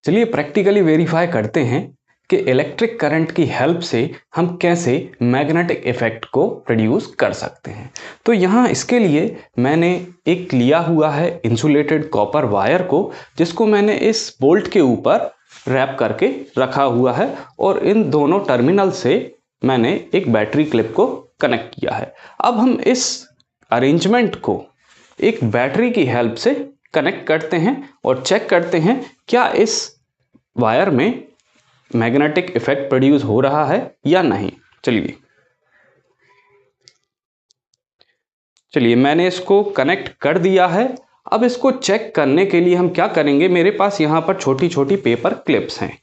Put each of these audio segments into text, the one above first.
चलिए practically verify करते हैं कि इलेक्ट्रिक करंट की हेल्प से हम कैसे मैग्नेटिक इफेक्ट को प्रोड्यूस कर सकते हैं। तो यहाँ इसके लिए मैंने एक लिया हुआ है इंसुलेटेड कॉपर वायर को, जिसको मैंने इस बोल्ट के ऊपर रैप करके रखा हुआ है और इन दोनों टर्मिनल से मैंने एक बैटरी क्लिप को कनेक्ट किया है। अब हम इस अरेंजमेंट को एक बैटरी की हेल्प से कनेक्ट करते हैं और चेक करते हैं क्या इस वायर में मैग्नेटिक इफेक्ट प्रोड्यूस हो रहा है या नहीं। चलिए मैंने इसको कनेक्ट कर दिया है। अब इसको चेक करने के लिए हम क्या करेंगे, मेरे पास यहाँ पर छोटी छोटी पेपर क्लिप्स हैं,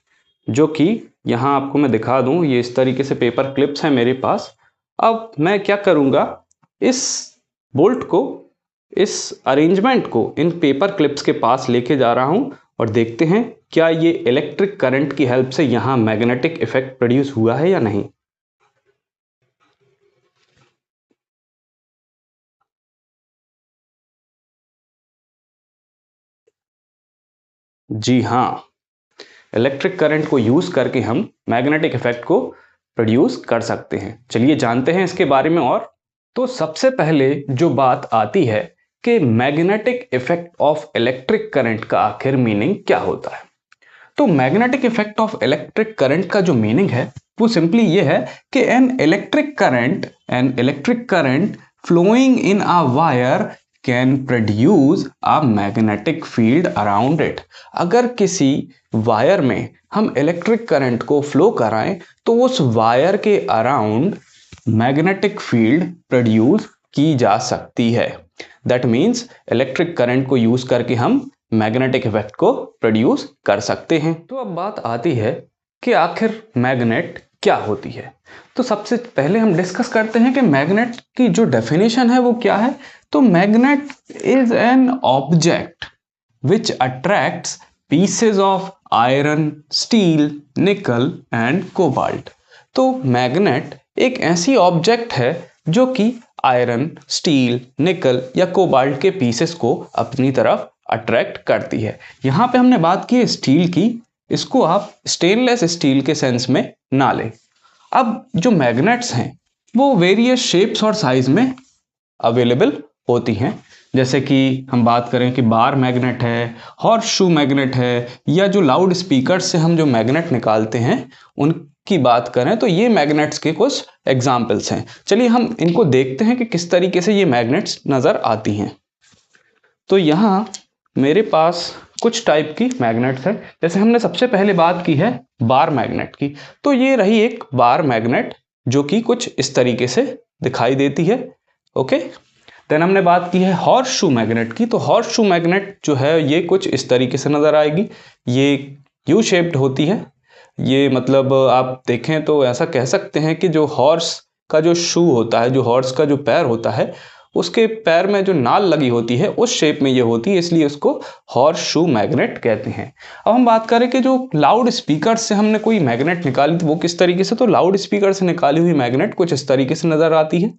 जो कि यहाँ आपको मैं दिखा दूँ, ये इस तरीके से पेपर क्लिप्स हैं मेरे पास। अब मैं क्या करूँगा, इस बोल्ट को, इस अरेंजमेंट को इन पेपर क्लिप्स के पास लेके जा रहा हूँ और देखते हैं क्या ये इलेक्ट्रिक करंट की हेल्प से यहाँ मैग्नेटिक इफेक्ट प्रोड्यूस हुआ है या नहीं। जी हाँ, इलेक्ट्रिक करंट को यूज करके हम मैग्नेटिक इफेक्ट को प्रोड्यूस कर सकते हैं। चलिए जानते हैं इसके बारे में। और तो सबसे पहले जो बात आती है कि magnetic effect of electric current का आखिर मीनिंग क्या होता है। तो magnetic effect of electric current का जो मीनिंग है वो सिंपली ये है कि an electric current flowing in a wire can produce a magnetic field around it. अगर किसी वायर में हम इलेक्ट्रिक करंट को फ्लो कराएं तो उस वायर के अराउंड मैग्नेटिक फील्ड प्रोड्यूस की जा सकती है। दैट मीन्स इलेक्ट्रिक करंट को यूज करके हम मैग्नेटिक इफेक्ट को प्रोड्यूस कर सकते हैं। तो अब बात आती है कि आखिर मैग्नेट क्या होती है। तो सबसे पहले हम डिस्कस करते हैं कि मैग्नेट की जो डेफिनेशन है वो क्या है। तो magnet is an object which attracts pieces of iron, steel, निकल एंड कोबाल्ट। तो मैग्नेट एक ऐसी ऑब्जेक्ट है जो कि आयरन, स्टील, निकल या कोबाल्ट के पीसेस को अपनी तरफ अट्रैक्ट करती है। यहाँ पे हमने बात की है स्टील की, इसको आप स्टेनलेस स्टील के सेंस में ना लें। अब जो मैग्नेट्स हैं वो वेरियस शेप्स और साइज में अवेलेबल होती हैं, जैसे कि हम बात करें कि बार मैग्नेट है, हॉर्स शू मैग्नेट है, या जो लाउड स्पीकर से हम जो मैग्नेट निकालते हैं उनकी बात करें तो ये मैग्नेट्स के कुछ एग्जाम्पल्स हैं। चलिए हम इनको देखते हैं कि किस तरीके से ये मैग्नेट्स नज़र आती हैं। तो यहाँ मेरे पास कुछ टाइप की मैग्नेट्स है। जैसे हमने सबसे पहले बात की है बार मैग्नेट की, तो ये रही एक बार मैग्नेट जो कि कुछ इस तरीके से दिखाई देती है। ओके, देन हमने बात की है हॉर्स शू मैग्नेट की। तो हॉर्स शू मैग्नेट जो है ये कुछ इस तरीके से नज़र आएगी, ये यू शेप्ड होती है। ये मतलब आप देखें तो ऐसा कह सकते हैं कि जो हॉर्स का जो शू होता है, जो हॉर्स का जो पैर होता है, उसके पैर में जो नाल लगी होती है उस शेप में ये होती है, इसलिए उसको हॉर्स शू मैग्नेट कहते हैं। अब हम बात करें कि जो लाउड स्पीकर से हमने कोई मैग्नेट निकाली तो वो किस तरीके से। तो लाउड स्पीकर से निकाली हुई मैग्नेट कुछ इस तरीके से नज़र आती है।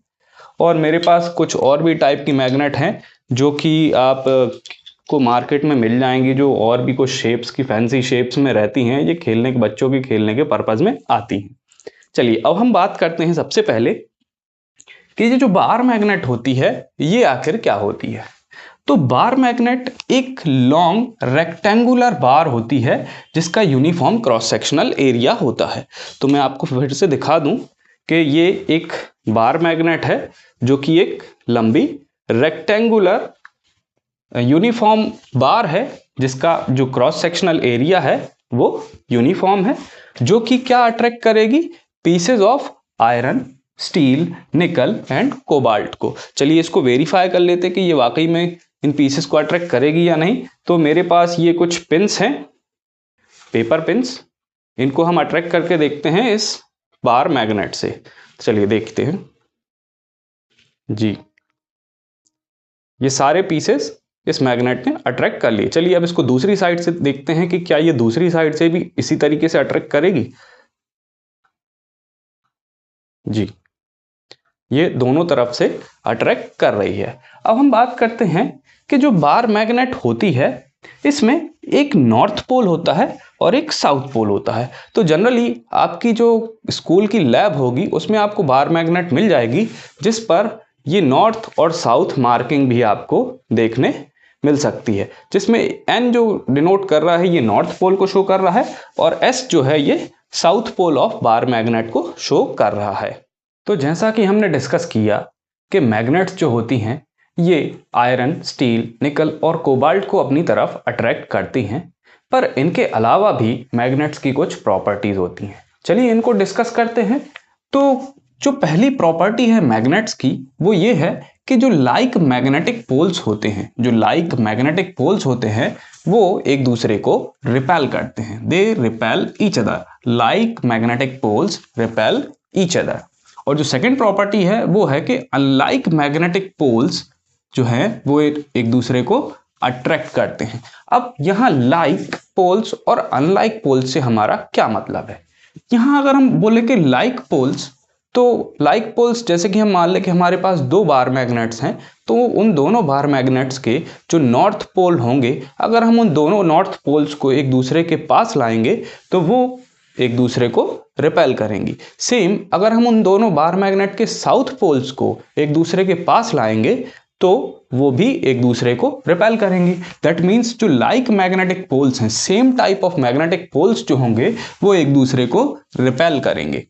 और मेरे पास कुछ और भी टाइप की मैग्नेट हैं जो कि आप को मार्केट में मिल जाएंगी, जो और भी कुछ शेप्स की, फैंसी शेप्स में रहती हैं। ये खेलने के, बच्चों के खेलने के पर्पज़ में आती हैं। चलिए अब हम बात करते हैं सबसे पहले कि ये जो बार मैग्नेट होती है ये आखिर क्या होती है। तो बार मैग्नेट एक लॉन्ग रेक्टेंगुलर बार होती है जिसका यूनिफॉर्म क्रॉस सेक्शनल एरिया होता है। तो मैं आपको फिर से दिखा दूं कि ये एक बार मैग्नेट है जो कि एक लंबी रेक्टेंगुलर यूनिफॉर्म बार है जिसका जो क्रॉस सेक्शनल एरिया है वो यूनिफॉर्म है, जो कि क्या अट्रैक्ट करेगी, पीसेज ऑफ आयरन, स्टील, निकल एंड कोबाल्ट को। चलिए इसको वेरीफाई कर लेते हैं कि ये वाकई में इन पीसेस को अट्रैक्ट करेगी या नहीं। तो मेरे पास ये कुछ पिंस हैं, पेपर पिंस, इनको हम अट्रैक्ट करके देखते हैं इस बार मैग्नेट से। चलिए देखते हैं जी, ये सारे पीसेस इस मैग्नेट ने अट्रैक्ट कर लिए। चलिए अब इसको दूसरी साइड से देखते हैं कि क्या ये दूसरी साइड से भी इसी तरीके से अट्रैक्ट करेगी। जी, ये दोनों तरफ से अट्रैक्ट कर रही है। अब हम बात करते हैं कि जो बार मैग्नेट होती है इसमें एक नॉर्थ पोल होता है और एक साउथ पोल होता है। तो जनरली आपकी जो स्कूल की लैब होगी उसमें आपको बार मैग्नेट मिल जाएगी जिस पर ये नॉर्थ और साउथ मार्किंग भी आपको देखने मिल सकती है, जिसमें एन जो डिनोट कर रहा है ये नॉर्थ पोल को शो कर रहा है और एस जो है ये south pole of bar magnet को शो कर रहा है। तो जैसा कि हमने डिस्कस किया कि मैग्नेट्स जो होती हैं ये आयरन, स्टील, निकल और कोबाल्ट को अपनी तरफ अट्रैक्ट करती हैं, पर इनके अलावा भी मैग्नेट्स की कुछ प्रॉपर्टीज होती हैं। चलिए इनको डिस्कस करते हैं। तो जो पहली प्रॉपर्टी है मैग्नेट्स की वो ये है कि जो लाइक मैग्नेटिक पोल्स होते हैं, जो लाइक मैग्नेटिक पोल्स होते हैं वो एक दूसरे को रिपेल करते हैं। They repel each other, like magnetic poles repel each other. और जो सेकंड प्रॉपर्टी है वो है कि अनलाइक मैग्नेटिक पोल्स जो है वो एक दूसरे को अट्रैक्ट करते हैं। अब यहाँ लाइक पोल्स और अनलाइक पोल्स से हमारा क्या मतलब है? यहाँ अगर हम बोले कि लाइक पोल्स, तो लाइक पोल्स जैसे कि हम मान लें कि हमारे पास दो बार मैग्नेट्स हैं, तो उन दोनों बार मैग्नेट्स के जो नॉर्थ पोल होंगे, अगर हम उन दोनों नॉर्थ पोल्स को एक दूसरे के पास लाएंगे तो वो एक दूसरे को रिपेल करेंगी। सेम अगर हम उन दोनों बार मैग्नेट के साउथ पोल्स को एक दूसरे के पास लाएंगे तो वो भी एक दूसरे को रिपेल करेंगी। दैट मीन्स जो लाइक मैग्नेटिक पोल्स हैं, same type of magnetic poles जो होंगे वो एक दूसरे को रिपेल करेंगे।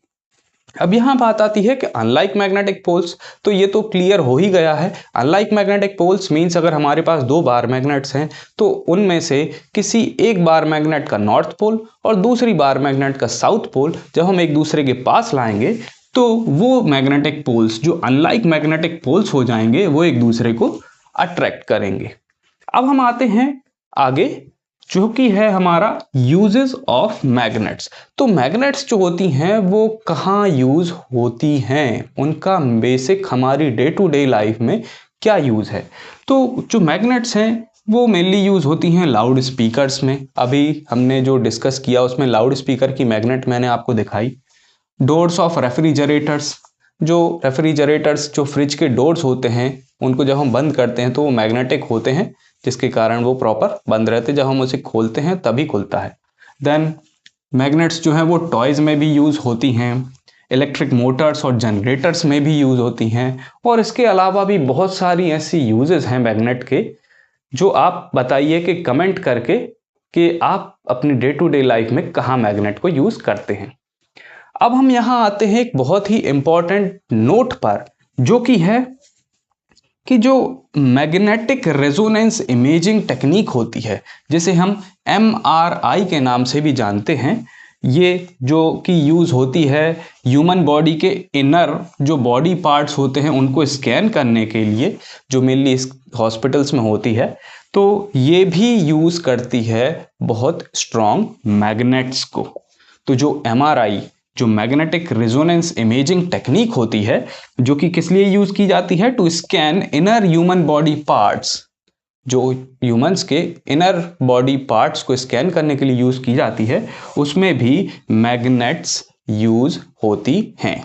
अब यहां बात आती है कि अनलाइक मैग्नेटिक पोल्स, तो ये तो क्लियर हो ही गया है। अनलाइक मैग्नेटिक पोल्स मीन्स अगर हमारे पास दो बार मैग्नेट्स हैं तो उनमें से किसी एक बार मैग्नेट का नॉर्थ पोल और दूसरी बार मैग्नेट का साउथ पोल जब हम एक दूसरे के पास लाएंगे तो वो मैग्नेटिक पोल्स जो अनलाइक मैग्नेटिक पोल्स हो जाएंगे वो एक दूसरे को अट्रैक्ट करेंगे। अब हम आते हैं आगे जो कि है हमारा यूजेस ऑफ मैग्नेट्स। तो मैग्नेट्स जो होती हैं वो कहाँ यूज होती हैं, उनका बेसिक हमारी डे टू डे लाइफ में क्या यूज है? तो जो मैग्नेट्स हैं वो मेनली यूज होती हैं लाउड स्पीकर्स में। अभी हमने जो डिस्कस किया उसमें लाउड स्पीकर की मैग्नेट मैंने आपको दिखाई। डोर्स ऑफ रेफ्रिजरेटर्स, जो रेफ्रिजरेटर्स जो फ्रिज के डोर्स होते हैं उनको जब हम बंद करते हैं तो वो मैग्नेटिक होते हैं जिसके कारण वो प्रॉपर बंद रहते हैं, जब हम उसे खोलते हैं तभी खुलता है। देन मैग्नेट्स जो हैं वो टॉयज में भी यूज होती हैं, इलेक्ट्रिक मोटर्स और जनरेटर्स में भी यूज होती हैं, और इसके अलावा भी बहुत सारी ऐसी यूजेस हैं मैग्नेट के जो आप बताइए कि कमेंट करके कि आप अपनी डे टू डे लाइफ में कहाँ मैग्नेट को यूज करते हैं। अब हम यहां आते हैं एक बहुत ही इंपॉर्टेंट नोट पर, जो कि है कि जो मैग्नेटिक रेजोनेंस इमेजिंग टेक्निक होती है जिसे हम MRI के नाम से भी जानते हैं, ये जो कि यूज होती है ह्यूमन बॉडी के इनर जो बॉडी पार्ट्स होते हैं उनको स्कैन करने के लिए, जो मेनली हॉस्पिटल्स में होती है, तो ये भी यूज करती है बहुत स्ट्रॉन्ग मैग्नेट्स को। तो जो MRI जो मैग्नेटिक रेजोनेंस इमेजिंग टेक्निक होती है जो कि किस लिए यूज की जाती है, to scan inner human body parts, जो ह्यूमंस के इनर बॉडी पार्ट्स को स्कैन करने के लिए यूज की जाती है, उसमें भी मैग्नेट्स यूज होती हैं।